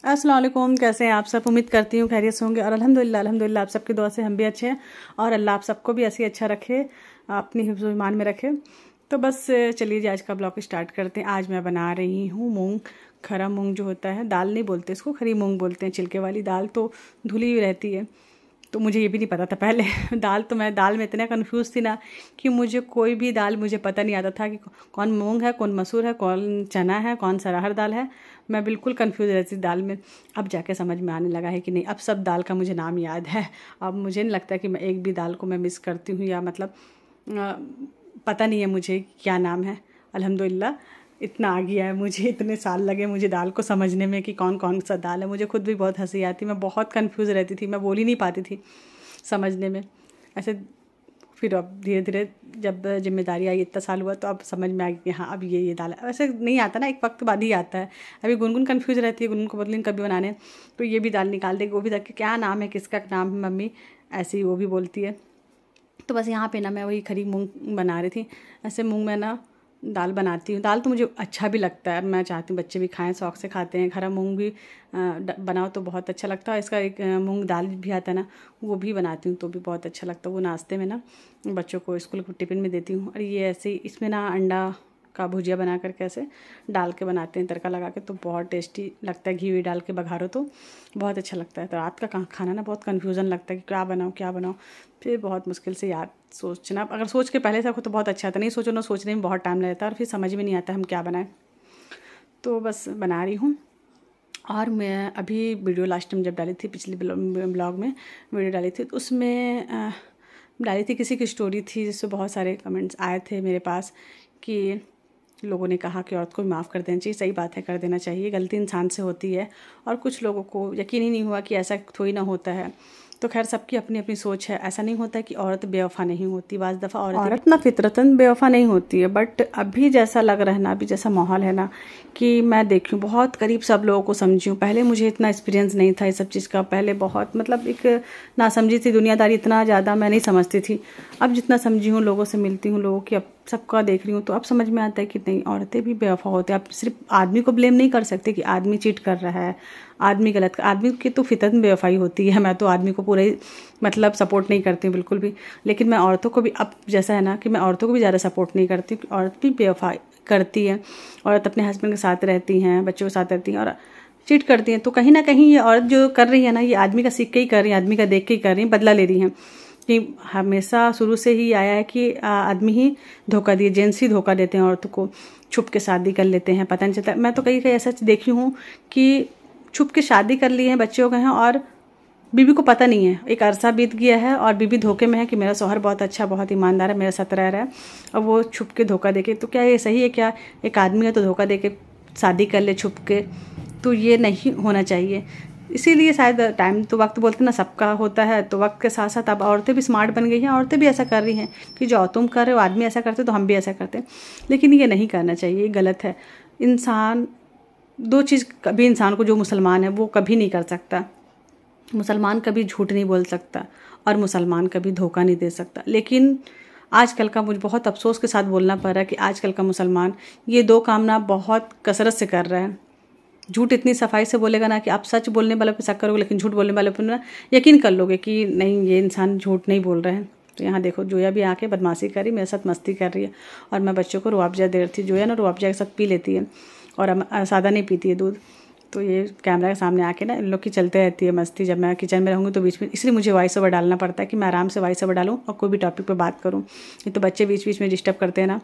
अस्सलाम वालेकुम। कैसे हैं आप सब? उम्मीद करती हूँ खैरियत से होंगे और अल्हम्दुलिल्लाह आप सबकी दुआ से हम भी अच्छे हैं और अल्लाह आप सबको भी ऐसे ही अच्छा रखे, अपनी हिफ्ज़ ईमान में रखे। तो बस चलिए जी आज का ब्लॉग स्टार्ट करते हैं। आज मैं बना रही हूँ मूंग, खरा मूंग जो होता है, दाल नहीं बोलते इसको, खरी मूंग बोलते हैं। छिलके वाली दाल तो धुली हुई रहती है, तो मुझे ये भी नहीं पता था पहले। दाल में इतना कंफ्यूज थी ना कि मुझे कोई भी दाल मुझे पता नहीं आता था कि कौन मूंग है, कौन मसूर है, कौन चना है, कौन सा अरहर दाल है। मैं बिल्कुल कंफ्यूज रहती थी दाल में। अब जाके समझ में आने लगा है कि नहीं, अब सब दाल का मुझे नाम याद है। अब मुझे नहीं लगता कि मैं एक भी दाल को मैं मिस करती हूँ, या मतलब पता नहीं है मुझे क्या नाम है। अल्हम्दुलिल्लाह इतना आ गया है मुझे, इतने साल लगे मुझे दाल को समझने में कि कौन कौन सा दाल है। मुझे खुद भी बहुत हंसी आती, मैं बहुत कंफ्यूज रहती थी, मैं बोल ही नहीं पाती थी समझने में ऐसे। फिर अब धीरे धीरे जब जिम्मेदारी आई, इतना साल हुआ, तो अब समझ में आ गया कि हाँ अब ये दाल है। वैसे नहीं आता ना, एक वक्त बाद ही आता है। अभी गुनगुन कंफ्यूज रहती है, गुनगुन को बदलिन कभी बनाने तो ये भी दाल निकाल देगी, वो भी देख के क्या नाम है, किसका नाम है मम्मी, ऐसे ही वो भी बोलती है। तो बस यहाँ पे ना मैं वही खरी मूंग बना रही थी। ऐसे मूंग में ना दाल बनाती हूँ। दाल तो मुझे अच्छा भी लगता है, मैं चाहती हूँ बच्चे भी खाएं, शौक से खाते हैं। खरा मूंग भी बनाओ तो बहुत अच्छा लगता है। इसका एक मूंग दाल भी आता है ना, वो भी बनाती हूँ तो भी बहुत अच्छा लगता है। वो नाश्ते में ना बच्चों को स्कूल को टिफ़िन में देती हूँ। और ये ऐसे ही इसमें ना अंडा का भुजिया बना कर कैसे डाल के बनाते हैं तड़का लगा के, तो बहुत टेस्टी लगता है। घी वी डाल के बघारो तो बहुत अच्छा लगता है। तो रात का खाना ना बहुत कन्फ्यूज़न लगता है कि क्या बनाऊँ। फिर बहुत मुश्किल से याद सोचना, अगर सोच के पहले से रखो तो बहुत अच्छा था, नहीं सोचो ना, सोचने में बहुत टाइम लगता है और फिर समझ में नहीं आता हम क्या बनाएं। तो बस बना रही हूँ। और मैं अभी वीडियो लास्ट टाइम जब डाली थी, पिछले ब्लॉग में वीडियो डाली थी, तो उसमें डाली थी किसी की स्टोरी थी, जिससे बहुत सारे कमेंट्स आए थे मेरे पास कि लोगों ने कहा कि औरत को माफ़ कर देना चाहिए। सही बात है, कर देना चाहिए, गलती इंसान से होती है। और कुछ लोगों को यकीन ही नहीं हुआ कि ऐसा थोड़ी ना होता है। तो खैर सबकी अपनी अपनी सोच है। ऐसा नहीं होता कि औरत बेवफा नहीं होती, बाज़ दफ़ा औरत ना फितरतन बेवफा नहीं होती है। बट अभी जैसा लग रहा है ना, अभी जैसा माहौल है ना, कि मैं देखी हूँ बहुत करीब सब लोगों को समझी हूँ। पहले मुझे इतना एक्सपीरियंस नहीं था इस सब चीज़ का, पहले बहुत मतलब एक ना समझी थी, दुनियादारी इतना ज़्यादा मैं नहीं समझती थी। अब जितना समझी हूँ, लोगों से मिलती हूँ, लोगों की अब सबका देख रही हूँ, तो अब समझ में आता है कि नहीं, औरतें भी बेवफा होते हैं। आप सिर्फ आदमी को ब्लेम नहीं कर सकते कि आदमी चीट कर रहा है, आदमी गलत, आदमी की तो फितरत में बेवफाई होती है। मैं तो आदमी को पूरा ही मतलब सपोर्ट नहीं करती हूँ बिल्कुल भी। लेकिन मैं औरतों को भी, अब जैसा है ना कि मैं औरतों को भी ज़्यादा सपोर्ट नहीं करती, औरत भी बेवफाई करती है। औरत अपने हस्बैंड के साथ रहती हैं, बच्चों के साथ रहती हैं और चीट करती हैं। तो कहीं ना कहीं ये औरत जो कर रही है ना, ये आदमी का सीख के ही कर रही है, आदमी का देख के ही कर रही है, बदला ले रही हैं। कि हमेशा शुरू से ही आया है कि आदमी ही धोखा दिए, जेंट्स ही धोखा देते हैं औरतों को, छुप के शादी कर लेते हैं, पता नहीं चलता। मैं तो कहीं कहीं ऐसा देखी हूँ कि छुप के शादी कर ली है, बच्चे हो गए हैं और बीबी को पता नहीं है। एक अरसा बीत गया है और बीबी धोखे में है कि मेरा शौहर बहुत अच्छा, बहुत ईमानदार है, मेरे साथ रह रहा है, और वो छुप के धोखा देके। तो क्या ये सही है? क्या एक आदमी है तो धोखा देके शादी कर ले छुप के? तो ये नहीं होना चाहिए। इसीलिए शायद टाइम तो वक्त बोलते ना सबका होता है, तो वक्त के साथ साथ अब औरतें भी स्मार्ट बन गई हैं, औरतें भी ऐसा कर रही हैं कि जो तुम कर रहे हो, आदमी ऐसा करते तो हम भी ऐसा करते हैं। लेकिन ये नहीं करना चाहिए, ये गलत है। इंसान दो चीज़ कभी इंसान को, जो मुसलमान है वो कभी नहीं कर सकता। मुसलमान कभी झूठ नहीं बोल सकता और मुसलमान कभी धोखा नहीं दे सकता। लेकिन आजकल का, मुझे बहुत अफसोस के साथ बोलना पड़ रहा है कि आजकल का मुसलमान ये दो काम ना बहुत कसरत से कर रहा है। झूठ इतनी सफाई से बोलेगा ना कि आप सच बोलने वाले पे शक करोगे, लेकिन झूठ बोलने वाले पे ना यकीन कर लोगे कि नहीं, ये इंसान झूठ नहीं बोल रहे हैं। तो यहाँ देखो, जोया भी आके बदमाशी करी, मेरे साथ मस्ती कर रही है और मैं बच्चों को रुआवजा दे रही थी। जोया ना रुआवजा के साथ पी लेती है और सादा नहीं पीती है दूध। तो ये कैमरा के सामने आके ना इन लोग की चलते रहती है मस्ती। जब मैं किचन में रहूँगी तो बीच में, इसलिए मुझे वॉइस ओवर डालना पड़ता है कि मैं आराम से वॉइस ओवर डालूँ और कोई भी टॉपिक पे बात करूँ। ये तो बच्चे बीच बीच में डिस्टर्ब करते हैं ना,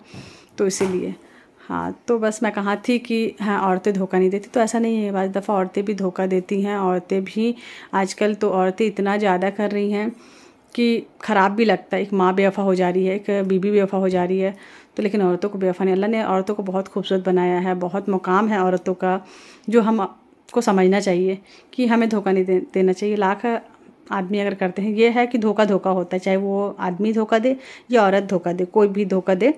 तो इसीलिए। हाँ, तो बस मैं कहा थी कि हाँ, औरतें धोखा नहीं देती, तो ऐसा नहीं है। बाज़ दफ़ा औरतें भी धोखा देती हैं। औरतें भी आजकल तो औरतें इतना ज़्यादा कर रही हैं कि ख़राब भी लगता है। एक माँ बेवफा हो जा रही है, एक बीबी बेवफा हो जा रही है, तो लेकिन औरतों को बेवफा नहीं। अल्लाह ने औरतों को बहुत खूबसूरत बनाया है, बहुत मुकाम है औरतों का, जो हम को समझना चाहिए कि हमें धोखा नहीं देना चाहिए। लाख आदमी अगर करते हैं, ये है कि धोखा धोखा होता है, चाहे वो आदमी धोखा दे या औरत धोखा दे, कोई भी धोखा दे,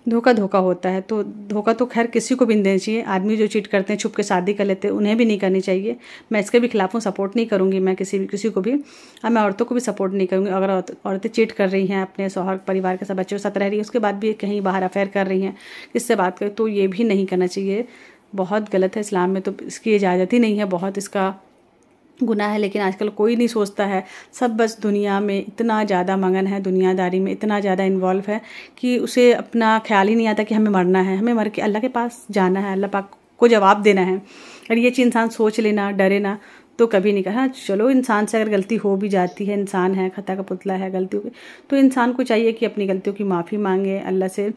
धोखा धोखा होता है। तो धोखा तो खैर किसी को भी नहीं देना चाहिए। आदमी जो चीट करते हैं, छुप के शादी कर लेते हैं, उन्हें भी नहीं करनी चाहिए। मैं इसके भी खिलाफ हूँ, सपोर्ट नहीं करूँगी मैं किसी को भी। और मैं औरतों को भी सपोर्ट नहीं करूँगी। अगर औरतें चीट कर रही हैं, अपने शौहर परिवार के साथ बच्चों के साथ रह रही हैं, उसके बाद भी कहीं बाहर अफेयर कर रही हैं, किससे बात करें, तो ये भी नहीं करना चाहिए। बहुत गलत है। इस्लाम में तो इसकी इजाज़त ही नहीं है, बहुत इसका गुनाह है। लेकिन आजकल कोई नहीं सोचता है, सब बस दुनिया में इतना ज़्यादा मगन है, दुनियादारी में इतना ज़्यादा इन्वॉल्व है कि उसे अपना ख्याल ही नहीं आता कि हमें मरना है, हमें मर के अल्लाह के पास जाना है, अल्लाह पाक को जवाब देना है। और ये चीज़ इंसान सोच लेना, डरे ना, तो कभी नहीं कहा। चलो इंसान से अगर गलती हो भी जाती है, इंसान है, खता का पुतला है, गलती हो गई, तो इंसान को चाहिए कि अपनी गलतियों की माफ़ी मांगे अल्लाह से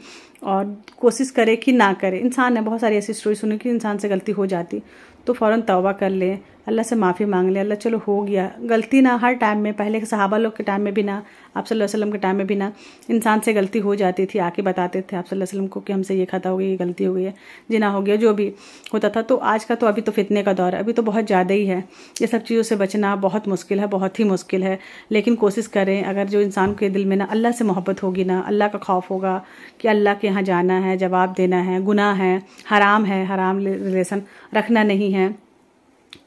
और कोशिश करे कि ना करे। इंसान है, बहुत सारी ऐसी स्टोरी सुनी कि इंसान से गलती हो जाती तो फ़ौरन तौबा कर ले, अल्लाह से माफ़ी मांग ले, अल्लाह चलो हो गया। गलती ना हर टाइम में, पहले के सहाबा लोग के टाइम में भी ना, आप सल्लल्लाहु अलैहि वसल्लम के टाइम में भी ना, इंसान से गलती हो जाती थी, आके बताते थे आप सल्लल्लाहु अलैहि वसल्लम को कि हमसे ये खता हो गई, ये गलती हो गई है, जिना हो गया, जो भी होता था। तो आज का तो अभी तो फितने का दौर है, अभी तो बहुत ज़्यादा ही है। ये सब चीज़ों से बचना बहुत मुश्किल है, बहुत ही मुश्किल है। लेकिन कोशिश करें, अगर जो इंसान के दिल में ना अल्लाह से मोहब्बत होगी ना, अल्लाह का खौफ होगा कि अल्लाह के यहाँ जाना है, जवाब देना है, गुनाह है, हराम रिलेशन रखना नहीं है,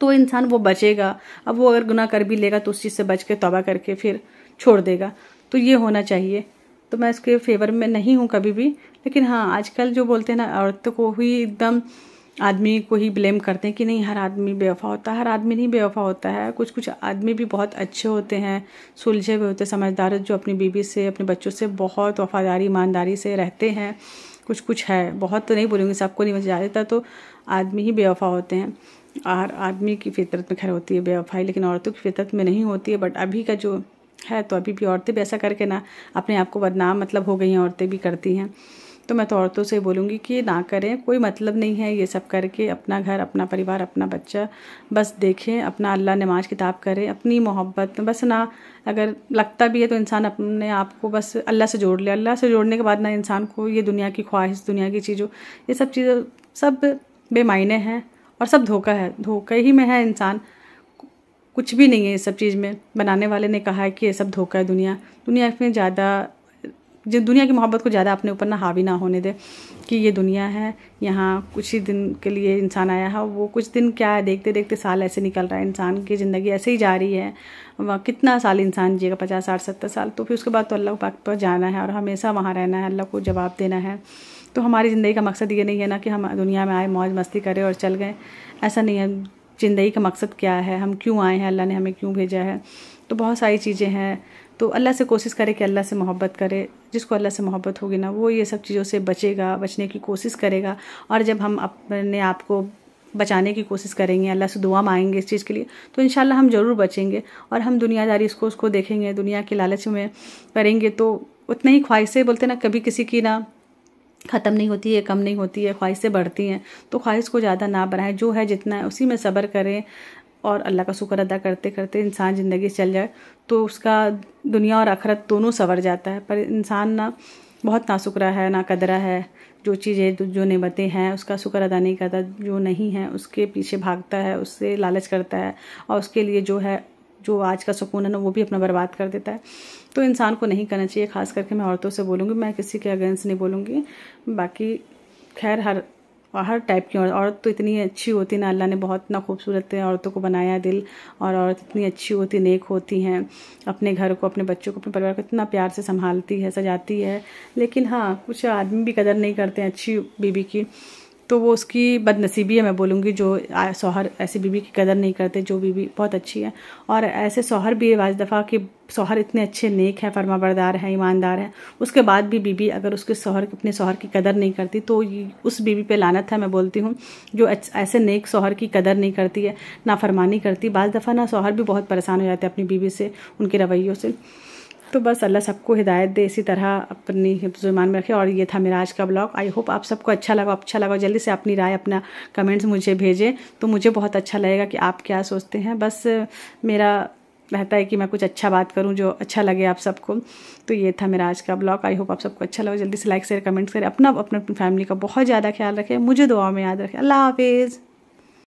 तो इंसान वो बचेगा। अब वो अगर गुनाह कर भी लेगा तो उस चीज़ से बच के तौबा करके फिर छोड़ देगा, तो ये होना चाहिए। तो मैं इसके फेवर में नहीं हूँ कभी भी। लेकिन हाँ, आजकल जो बोलते हैं ना, औरतों को ही एकदम आदमी को ही ब्लेम करते हैं कि नहीं हर आदमी बेवफा होता है। हर आदमी नहीं बेवफा होता है, कुछ कुछ आदमी भी बहुत अच्छे होते हैं, सुलझे हुए होते हैं, समझदार, जो अपनी बीवी से, अपने बच्चों से बहुत वफादारी ईमानदारी से रहते हैं। कुछ कुछ है, बहुत तो नहीं बोलूँगी, सबको नहीं, ज़्यादातर तो आदमी ही बेवफा होते हैं। और आदमी की फितरत में खैर होती है बेवफाई, लेकिन औरतों की फितरत में नहीं होती है। बट अभी का जो है, तो अभी भी औरतें भी ऐसा करके ना अपने आप को बदनाम मतलब हो गई हैं, औरतें भी करती हैं। तो मैं तो औरतों से बोलूँगी कि ना करें, कोई मतलब नहीं है ये सब करके। अपना घर, अपना परिवार, अपना बच्चा बस देखें, अपना अल्लाह नमाज किताब करें, अपनी मोहब्बत बस ना, अगर लगता भी है तो इंसान अपने आप को बस अल्लाह से जोड़ ले। अल्लाह से जोड़ने के बाद ना इंसान को ये दुनिया की ख्वाहिश, दुनिया की चीज़ों, ये सब चीज़ें सब बेमायने हैं और सब धोखा है, धोखे ही में है इंसान, कुछ भी नहीं है इस सब चीज़ में। बनाने वाले ने कहा है कि ये सब धोखा है। दुनिया में ज़्यादा, जो दुनिया की मोहब्बत को ज़्यादा अपने ऊपर ना हावी ना होने दे कि ये दुनिया है, यहाँ कुछ ही दिन के लिए इंसान आया है। वो कुछ दिन क्या है, देखते देखते साल ऐसे निकल रहा है, इंसान की ज़िंदगी ऐसे ही जा रही है। वह कितना साल इंसान जिएगा, 50, 60, 70 साल, तो फिर उसके बाद तो अल्लाह पाक पर जाना है और हमेशा वहाँ रहना है, अल्लाह को जवाब देना है। तो हमारी ज़िंदगी का मकसद ये नहीं है ना कि हम दुनिया में आए, मौज मस्ती करें और चल गए, ऐसा नहीं है। ज़िंदगी का मकसद क्या है, हम क्यों आए हैं, अल्लाह ने हमें क्यों भेजा है, तो बहुत सारी चीज़ें हैं। तो अल्लाह से कोशिश करे कि अल्लाह से मोहब्बत करे। जिसको अल्लाह से मोहब्बत होगी ना, वो ये सब चीज़ों से बचेगा, बचने की कोशिश करेगा। और जब हम अपने आप को बचाने की कोशिश करेंगे, अल्लाह से दुआ मांगेंगे इस चीज़ के लिए, तो इंशाल्लाह हम ज़रूर बचेंगे। और हम दुनियादारी उसको देखेंगे, दुनिया के लालच में करेंगे, तो उतना ही ख्वाहिशें, बोलते ना, कभी किसी की ना ख़त्म नहीं होती है, कम नहीं होती है, ख्वाहिशें बढ़ती हैं। तो ख्वाहिश को ज़्यादा ना बढ़ाएं, जो है जितना है उसी में सब्र करें और अल्लाह का शुक्र अदा करते करते इंसान ज़िंदगी चल जाए तो उसका दुनिया और आखिरत दोनों सवर जाता है। पर इंसान ना बहुत नाशुक्रा है, ना कदरा है। जो चीज़ें, जो नेमतें हैं, उसका शुक्र अदा नहीं करता, जो नहीं है उसके पीछे भागता है, उससे लालच करता है और उसके लिए जो है, जो आज का सुकून है ना, वो भी अपना बर्बाद कर देता है। तो इंसान को नहीं करना चाहिए। ख़ास करके मैं औरतों से बोलूँगी, मैं किसी के अगेंस्ट नहीं बोलूँगी। बाकी खैर हर टाइप की औरत तो इतनी अच्छी होती ना, अल्लाह ने बहुत ना खूबसूरत औरतों को बनाया दिल, और औरत इतनी अच्छी होती, नेक होती हैं, अपने घर को, अपने बच्चों को, अपने परिवार को इतना प्यार से संभालती है, सजाती है। लेकिन हाँ, कुछ आदमी भी कदर नहीं करते हैं अच्छी बीबी की, तो वो उसकी बदनसीबी है, मैं बोलूँगी। जो शौहर ऐसी बीबी की कदर नहीं करते, जो बीबी बहुत अच्छी है। और ऐसे शौहर भी है बाज़ दफ़ा कि शौहर इतने अच्छे नेक हैं, फरमाबरदार हैं, ईमानदार हैं, उसके बाद भी बीबी अगर उसके अपने शौहर की कदर नहीं करती, तो उस बीबी पे लानत है, मैं बोलती हूँ। जो ऐसे नेक शौहर की कदर नहीं करती है, नाफरमानी करती। बाज़ दफ़ा ना शौहर भी बहुत परेशान हो जाते हैं अपनी बीवी से, उनके रवैयों से। तो बस अल्लाह सबको हिदायत दे, इसी तरह अपनी हिफ्ज़ ईमान में रखे। और ये था मेरा आज का ब्लॉग। आई होप आप सबको अच्छा लगा। जल्दी से अपनी राय, अपना कमेंट्स मुझे भेजें, तो मुझे बहुत अच्छा लगेगा कि आप क्या सोचते हैं। बस मेरा रहता है कि मैं कुछ अच्छा बात करूं जो अच्छा लगे आप सबको। तो ये था मेरा आज का ब्लॉग। आई होप आप सबको अच्छा लगा। जल्दी से लाइक शेयर कमेंट्स करें। अपना फैमिली का बहुत ज़्यादा ख्याल रखें। मुझे दुआ में याद रखें। अल्लाह हाफिज़।